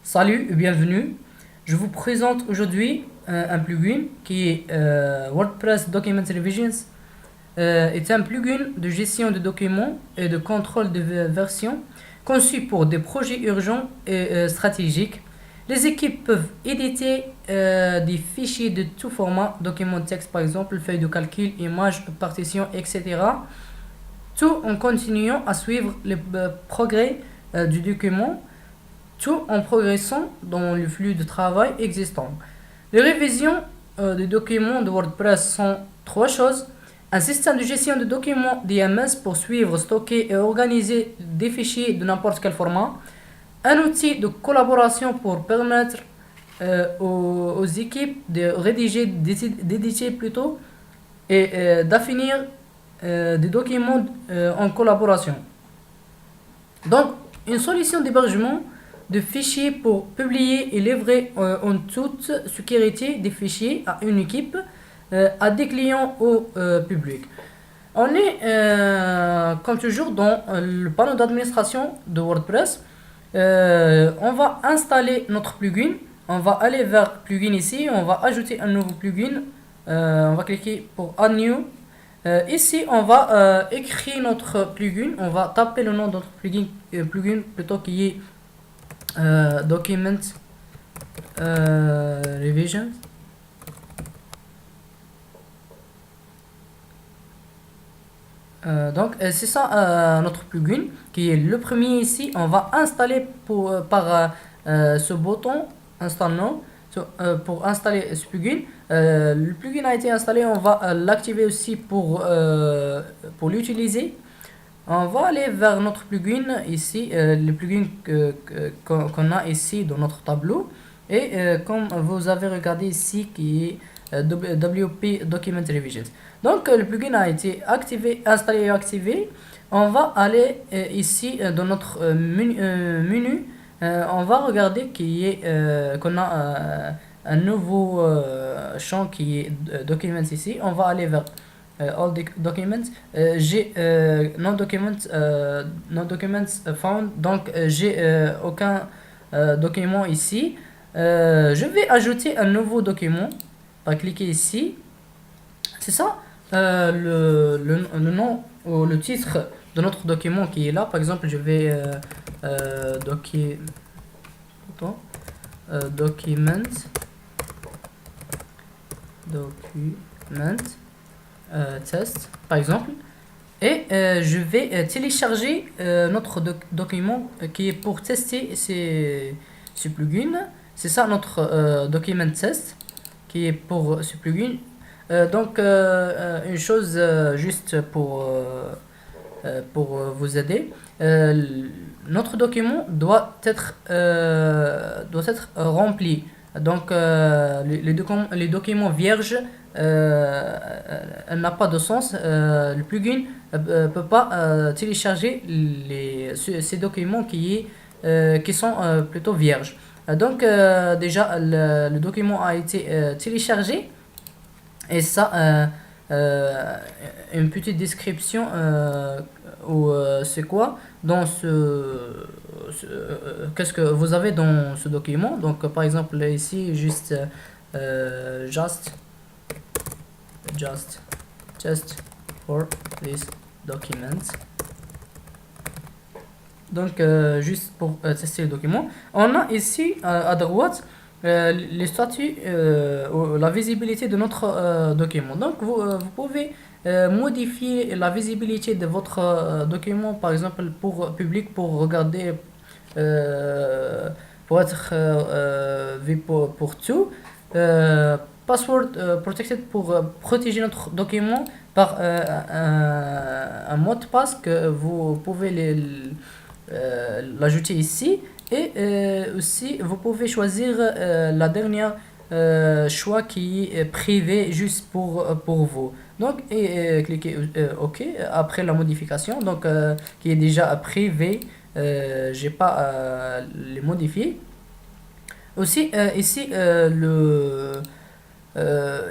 Salut et bienvenue. Je vous présente aujourd'hui un plugin qui est WordPress Document Revisions. Est un plugin de gestion de documents et de contrôle de version conçu pour des projets urgents et stratégiques. Les équipes peuvent éditer des fichiers de tout format, documents texte par exemple, feuilles de calcul, images, partitions, etc. Tout en continuant à suivre les progrès du document, tout en progressant dans le flux de travail existant. Les révisions des documents de WordPress sont trois choses. Un système de gestion de documents DMS pour suivre, stocker et organiser des fichiers de n'importe quel format. Un outil de collaboration pour permettre aux équipes de rédiger, d'éditer plutôt, et d'affinir des documents en collaboration. Donc, une solution d'hébergement de fichiers pour publier et livrer en toute sécurité des fichiers à une équipe, à des clients ou public. On est comme toujours dans le panneau d'administration de WordPress. On va installer notre plugin. On va aller vers plugin ici. On va ajouter un nouveau plugin. On va cliquer pour Add New. Ici, on va écrire notre plugin. On va taper le nom de notre plugin plutôt qui est Document Revision. Donc c'est ça notre plugin qui est le premier ici. On va installer par ce bouton Install Now pour installer ce plugin. Le plugin a été installé, on va l'activer aussi pour l'utiliser. On va aller vers notre plugin ici, le plugin qu'on a ici dans notre tableau. Et comme vous avez regardé ici qui est WP Document Revisions. Donc le plugin a été activé, installé et activé. On va aller ici dans notre menu. On va regarder qu'on a un nouveau champ qui est Documents ici. On va aller vers All Documents. J'ai no documents found. Donc j'ai aucun document ici. Je vais ajouter un nouveau document par cliquer ici. C'est ça le nom ou le titre de notre document qui est là. Par exemple, je vais document test par exemple, et je vais télécharger notre document qui est pour tester ce plugin. C'est ça notre document test qui est pour ce plugin. Donc une chose juste pour vous aider, notre document doit être rempli. Donc les documents vierges, elle n'a pas de sens. Le plugin peut pas télécharger ces documents qui sont plutôt vierges. Donc déjà le document a été téléchargé. Et ça, une petite description ou c'est quoi dans qu'est-ce que vous avez dans ce document. Donc par exemple ici juste just for this document. Donc juste pour tester le document, on a ici à droite les statuts ou la visibilité de notre document. Donc vous pouvez modifier la visibilité de votre document, par exemple pour public, pour regarder, pour être vu pour tout. Password protected pour protéger notre document par un mot de passe que vous pouvez l'ajouter ici. Et aussi vous pouvez choisir la dernière choix qui est privé juste pour vous. Donc cliquez OK après la modification, donc qui est déjà privé. J'ai pas les modifier. Aussi ici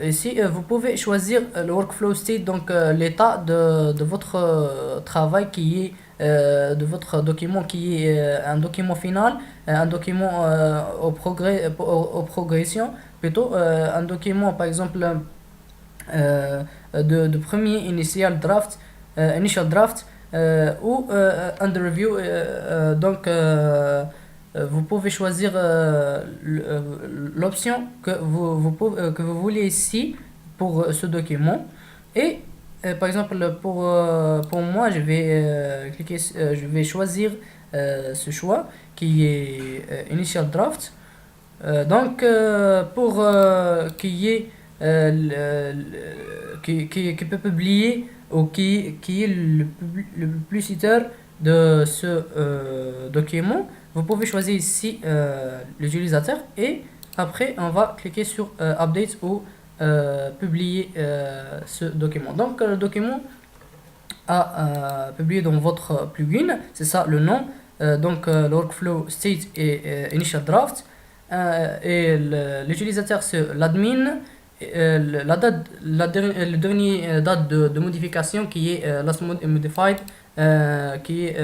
ici vous pouvez choisir le workflow state, donc l'état de votre travail qui est de votre document qui est un document final, un document au progression, plutôt un document par exemple de premier initial draft ou under review. Vous pouvez choisir l'option que vous voulez ici pour ce document. Et par exemple, pour moi, je vais choisir ce choix qui est Initial Draft. Pour qui est qui peut publier ou qui est le publiciteur de ce document, vous pouvez choisir ici l'utilisateur et après on va cliquer sur Update ou publier ce document. Donc le document à publier dans votre plugin, c'est ça le nom. Le workflow state et initial draft. Et l'utilisateur c'est l'admin. Le dernier date de modification qui est last modified, qui est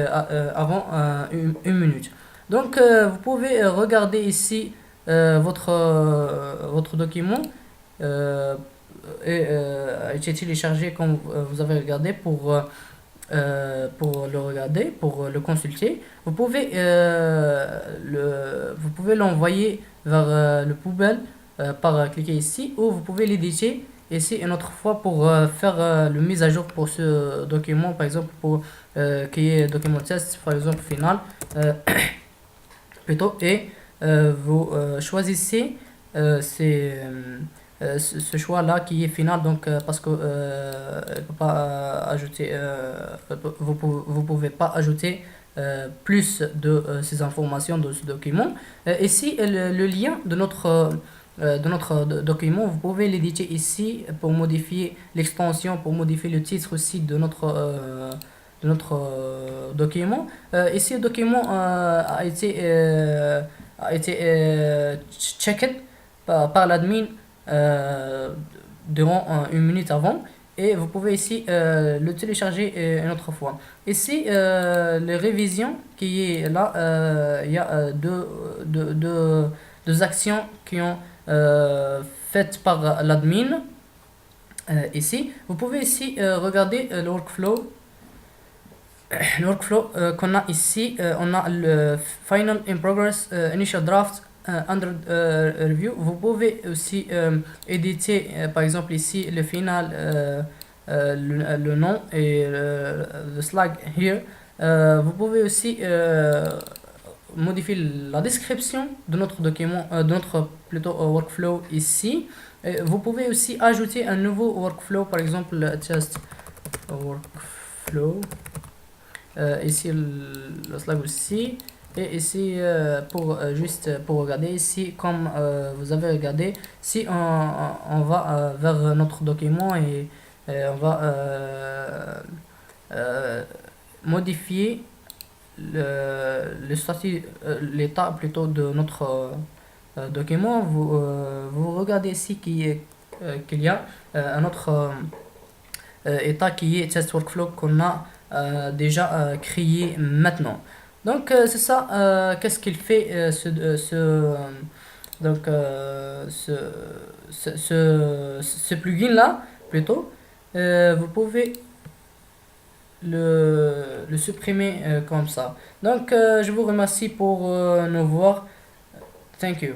avant une minute. Donc vous pouvez regarder ici votre document et été téléchargé comme vous avez regardé pour le regarder, pour le consulter. Vous pouvez l'envoyer vers le poubelle par cliquer ici ou vous pouvez l'éditer ici une autre fois pour faire le mise à jour pour ce document, par exemple pour qui est document test par exemple final plutôt. Et vous choisissez ce choix là qui est final, donc parce que peut pas ajouter vous pouvez pas ajouter plus de ces informations dans ce document. Ici le lien de notre document, vous pouvez l'éditer ici pour modifier l'extension, pour modifier le titre aussi de notre document. Ici le document a été checked par l'admin durant une minute avant, et vous pouvez ici le télécharger une autre fois. Ici les révisions qui est là, il y a deux actions qui ont faites par l'admin. Ici vous pouvez ici regarder le workflow. Le workflow qu'on a ici, on a le final in progress, initial draft, under review. Vous pouvez aussi éditer par exemple ici le final, le nom et le slide here. Vous pouvez aussi modifier la description de notre document, de notre plutôt workflow ici. Vous pouvez aussi ajouter un nouveau workflow, par exemple just workflow. Ici le slide aussi, et ici juste pour regarder ici comme vous avez regardé, si on va vers notre document et on va modifier le statut, l'état plutôt de notre document. Vous regardez ici qu'il y a un autre état qui est test workflow qu'on a déjà créé maintenant. Donc c'est ça, qu'est-ce qu'il fait ce plugin là plutôt. Vous pouvez le supprimer comme ça. Donc je vous remercie pour nous voir. Thank you.